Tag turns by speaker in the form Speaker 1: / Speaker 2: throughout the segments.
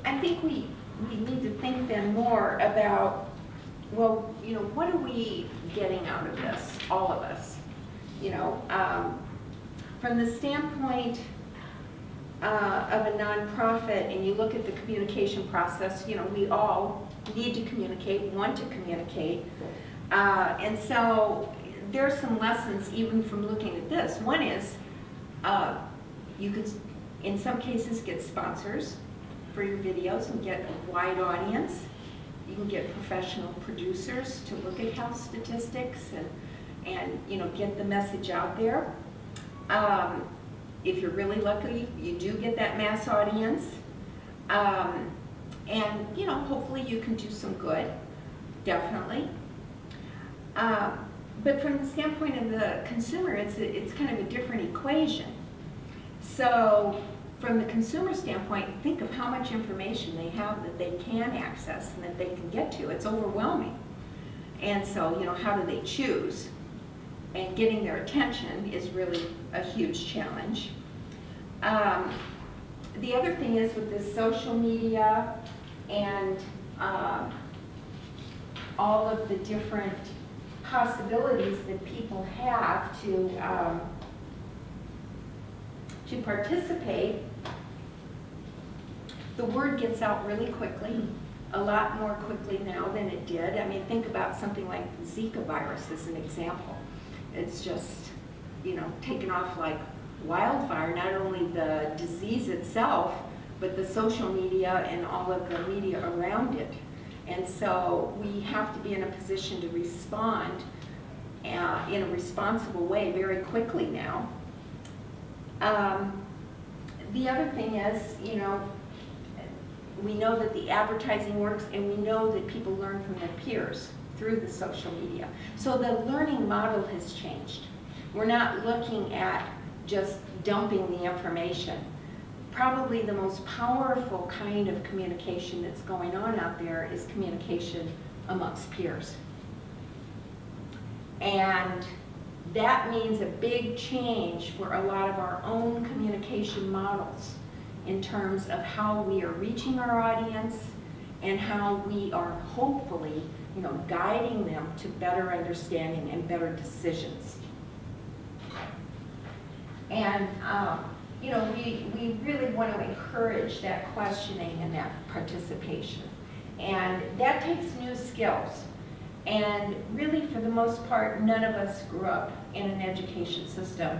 Speaker 1: I think we need to think then more about, well, what are we getting out of this, all of us? From the standpoint of a nonprofit, and you look at the communication process, we all need to communicate, want to communicate. And so there's some lessons even from looking at this. One is you could, in some cases, get sponsors for your videos and get a wide audience. You can get professional producers to look at health statistics and get the message out there. If you're really lucky, you do get that mass audience. And hopefully you can do some good, definitely. But from the standpoint of the consumer, it's kind of a different equation. So from the consumer standpoint, think of how much information they have that they can access and that they can get to. It's overwhelming. And so, how do they choose? And getting their attention is really a huge challenge. The other thing is with the social media and all of the different possibilities that people have to participate, the word gets out really quickly, a lot more quickly now than it did. I mean, think about something like the Zika virus as an example. It's just, taken off like wildfire, not only the disease itself, but the social media and all of the media around it. And so we have to be in a position to respond in a responsible way very quickly now. The other thing is, we know that the advertising works, and we know that people learn from their peers through the social media. So the learning model has changed. We're not looking at just dumping the information. Probably the most powerful kind of communication that's going on out there is communication amongst peers. And that means a big change for a lot of our own communication models in terms of how we are reaching our audience and how we are hopefully, guiding them to better understanding and better decisions. And we really want to encourage that questioning and that participation. And that takes new skills. And really, for the most part, none of us grew up in an education system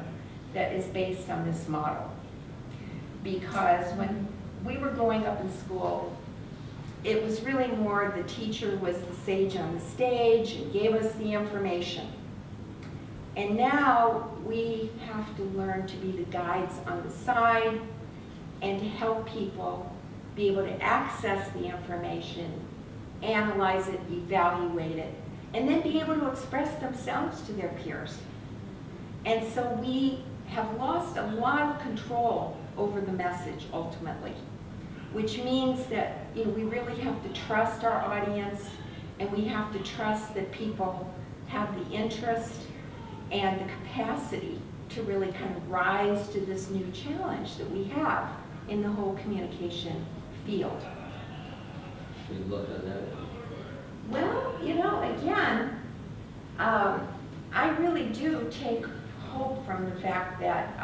Speaker 1: that is based on this model. Because when we were growing up in school, it was really more the teacher was the sage on the stage and gave us the information. And now we have to learn to be the guides on the side and to help people be able to access the information, analyze it, evaluate it, and then be able to express themselves to their peers. And so we have lost a lot of control over the message ultimately, which means that we really have to trust our audience, and we have to trust that people have the interest and the capacity to really kind of rise to this new challenge that we have in the whole communication field.
Speaker 2: You look at that.
Speaker 1: Well, again, I really do take hope from the fact that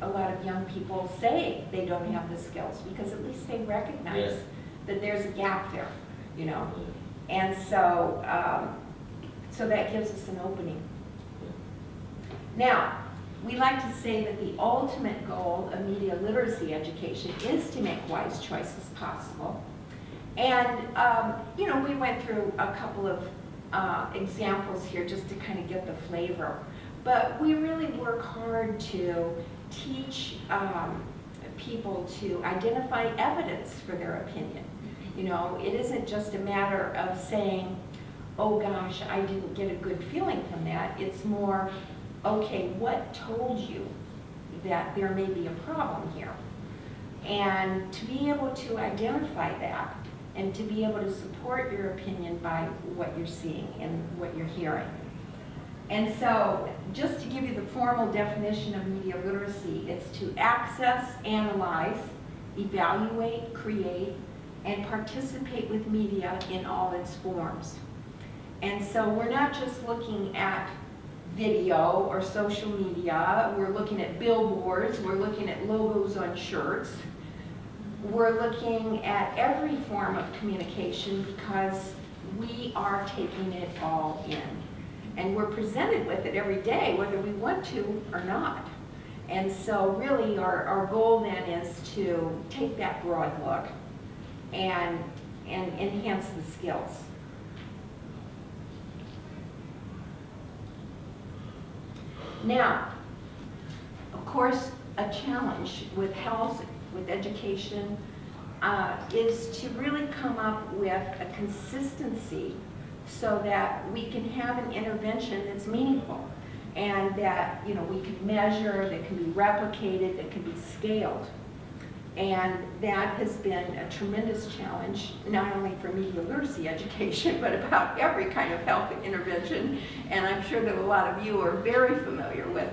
Speaker 1: a lot of young people say they don't have the skills, because at least they recognize that there's a gap there, And so, so that gives us an opening. Now, we like to say that the ultimate goal of media literacy education is to make wise choices possible. And, we went through a couple of examples here just to kind of get the flavor. But we really work hard to teach people to identify evidence for their opinion. It isn't just a matter of saying, oh gosh, I didn't get a good feeling from that. It's more, okay, what told you that there may be a problem here? And to be able to identify that and to be able to support your opinion by what you're seeing and what you're hearing. And so, just to give you the formal definition of media literacy, it's to access, analyze, evaluate, create, and participate with media in all its forms. And so we're not just looking at video or social media, we're looking at billboards, we're looking at logos on shirts, we're looking at every form of communication because we are taking it all in. And we're presented with it every day, whether we want to or not. And so really our goal then is to take that broad look and enhance the skills. Now, of course, a challenge with health, with education, is to really come up with a consistency so that we can have an intervention that's meaningful and that we can measure, that can be replicated, that can be scaled. And that has been a tremendous challenge, not only for media literacy education, but about every kind of health intervention. And I'm sure that a lot of you are very familiar with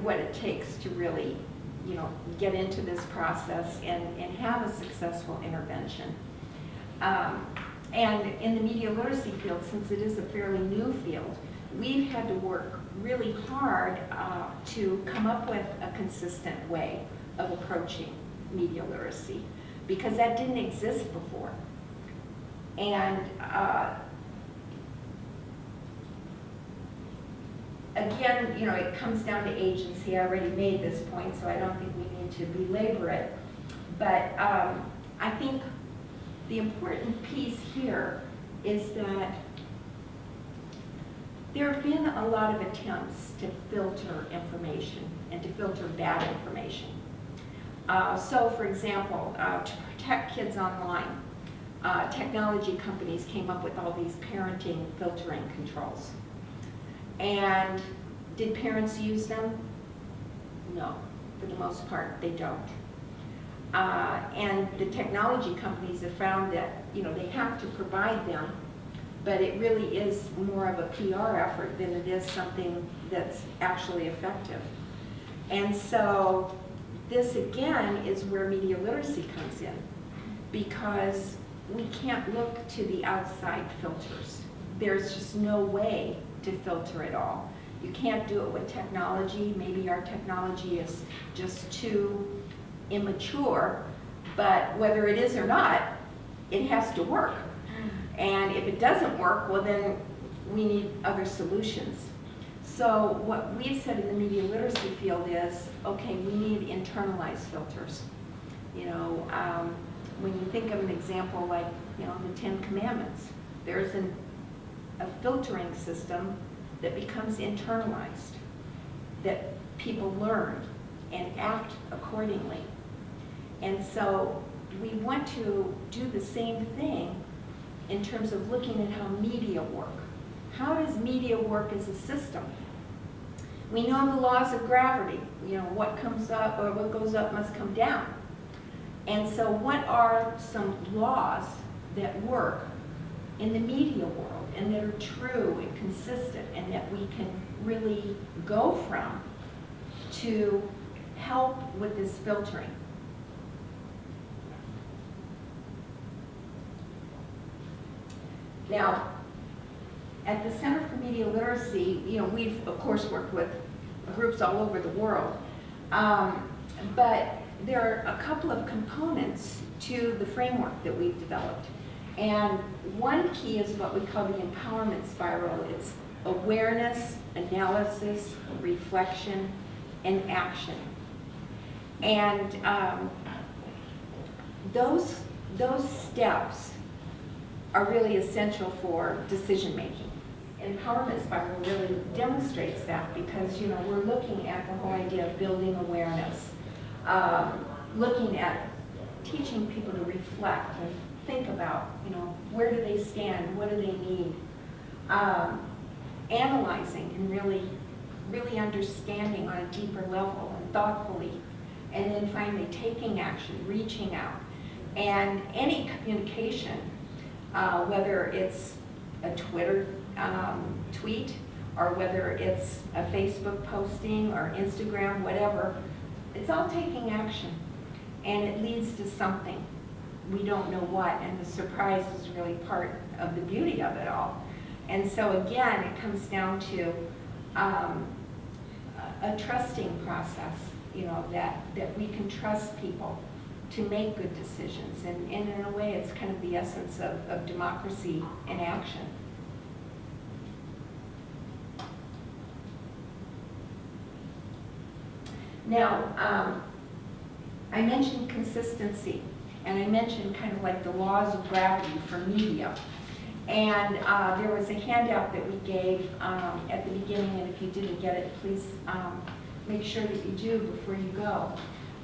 Speaker 1: what it takes to really, get into this process and have a successful intervention. And in the media literacy field, since it is a fairly new field, we've had to work really hard to come up with a consistent way of approaching media literacy, because that didn't exist before. And again, it comes down to agency. I already made this point, so I don't think we need to belabor it. But I think the important piece here is that there have been a lot of attempts to filter information and to filter bad information. So for example, to protect kids online, technology companies came up with all these parenting filtering controls. And did parents use them? No, for the most part, they don't. And the technology companies have found that they have to provide them, but it really is more of a PR effort than it is something that's actually effective. And so this again is where media literacy comes in, because we can't look to the outside filters. There's just no way to filter it all. You can't do it with technology. Maybe our technology is just too immature, but whether it is or not, it has to work. And if it doesn't work, well then we need other solutions. So what we've said in the media literacy field is, okay, we need internalized filters. When you think of an example like, the 10 Commandments, there's a filtering system that becomes internalized, that people learn and act accordingly. And so we want to do the same thing in terms of looking at how media work. How does media work as a system? We know the laws of gravity. What comes up or what goes up must come down. And so what are some laws that work in the media world and that are true and consistent and that we can really go from to help with this filtering? Now, at the Center for Media Literacy, we've of course worked with groups all over the world, but there are a couple of components to the framework that we've developed. And one key is what we call the empowerment spiral. It's awareness, analysis, reflection, and action. And those steps are really essential for decision making. Empowerment spiral really demonstrates that, because we're looking at the whole idea of building awareness, looking at teaching people to reflect and think about where do they stand, what do they need, analyzing and really understanding on a deeper level and thoughtfully, and then finally taking action, reaching out. And any communication, whether it's a Twitter tweet, or whether it's a Facebook posting or Instagram, whatever, it's all taking action, and it leads to something. we don't know what, and the surprise is really part of the beauty of it all. And so again, it comes down to a trusting process, you know, that we can trust people to make good decisions. And in a way, it's kind of the essence of democracy in action. Now, I mentioned consistency, and I mentioned kind of like the laws of gravity for media. And there was a handout that we gave at the beginning, and if you didn't get it, please make sure that you do before you go.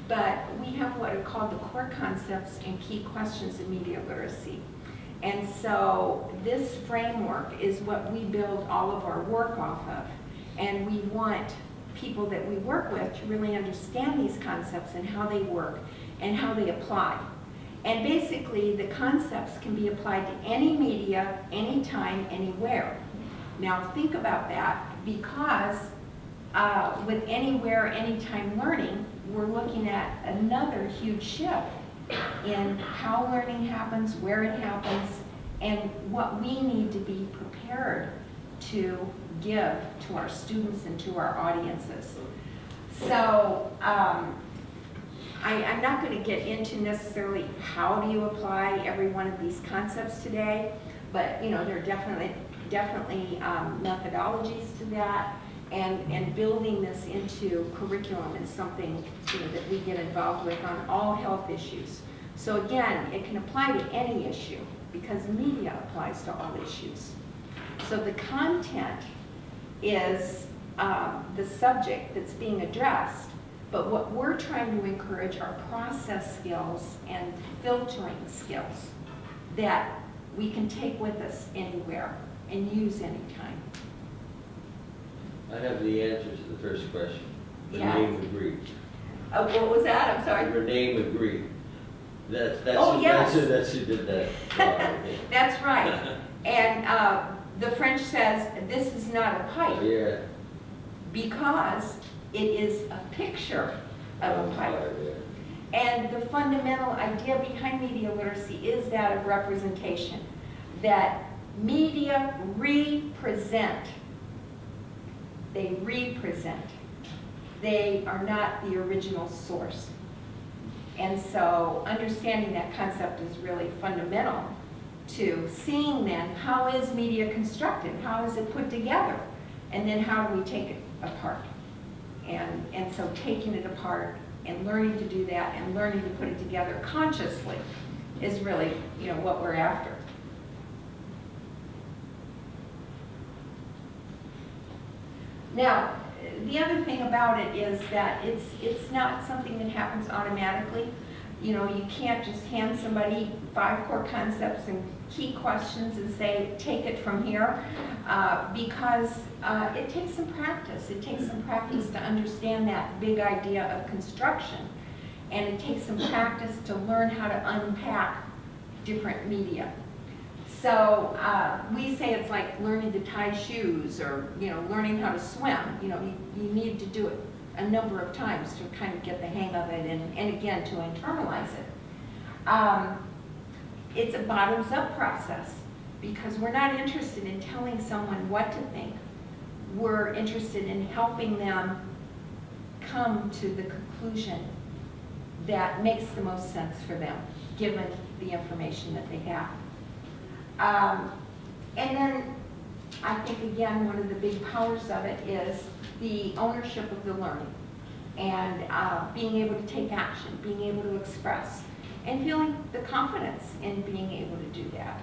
Speaker 1: But we have what are called the core concepts and key questions in media literacy. And so this framework is what we build all of our work off of. And we want people that we work with to really understand these concepts and how they work and how they apply. And basically, the concepts can be applied to any media, anytime, anywhere. Now think about that, because with anywhere, anytime learning, we're looking at another huge shift in how learning happens, where it happens, and what we need to be prepared to give to our students and to our audiences. So I'm not going to get into necessarily how do you apply every one of these concepts today, but you know, there are definitely methodologies to that, and building this into curriculum is something, you know, that we get involved with on all health issues. So again, it can apply to any issue because media applies to all issues. So the content is the subject that's being addressed, but what we're trying to encourage are process skills and filtering skills that we can take with us anywhere and use anytime.
Speaker 2: I have the answer to the first question.
Speaker 1: Yeah.
Speaker 2: Renee McGree.
Speaker 1: What was that? I'm sorry.
Speaker 2: Renee McGree. That's
Speaker 1: Oh, yes.
Speaker 2: that's who did that.
Speaker 1: That's right. And the French says, this is not a pipe,
Speaker 2: Yeah.
Speaker 1: because it is a picture of a pipe.
Speaker 2: Yeah.
Speaker 1: And the fundamental idea behind media literacy is that of representation, that media represent. They represent. They are not the original source. And so understanding that concept is really fundamental to seeing then how is media constructed, how is it put together, and then how do we take it apart. And so taking it apart and learning to do that and learning to put it together consciously is really, you know, what we're after. Now, the other thing about it is that it's not something that happens automatically. You know, you can't just hand somebody 5 core concepts and key questions and say, take it from here, because it takes some practice. It takes some practice to understand that big idea of construction. And it takes some practice to learn how to unpack different media. So we say it's like learning to tie shoes, or, you know, learning how to swim. You know, you need to do it a number of times to kind of get the hang of it, and again, to internalize it. It's a bottoms-up process, because we're not interested in telling someone what to think. We're interested in helping them come to the conclusion that makes the most sense for them, given the information that they have. And then I think, again, one of the big powers of it is the ownership of the learning, and being able to take action, being able to express, and feeling the confidence in being able to do that.